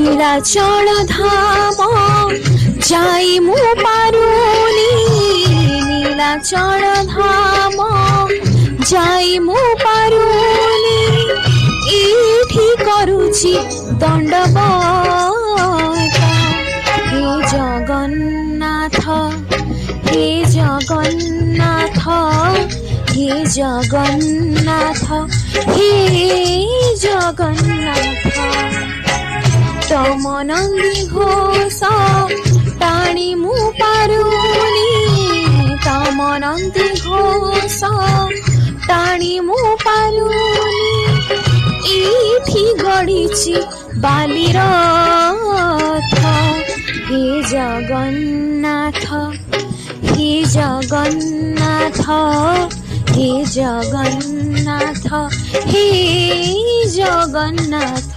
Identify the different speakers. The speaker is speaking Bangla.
Speaker 1: নীলাচল ধাম যাই মু পারুনি, নীলাচল ধাম যাই মু পারুনি, এইଠି କରୁଛି ଦଣ୍ଡବତ। হে জগন্নাথ, হে জগন্নাথ, হে জগন্নাথ, হে জগন্নাথ। তম নন্দী ঘোষ টাণি মু পারুনি, তম নন্দী ঘোষ টাণি মু পারুনি, এইଠି গড়িছি বালিরথ। হে জগন্নাথ, হে জগন্নাথ, হে জগন্নাথ, হে জগন্নাথ।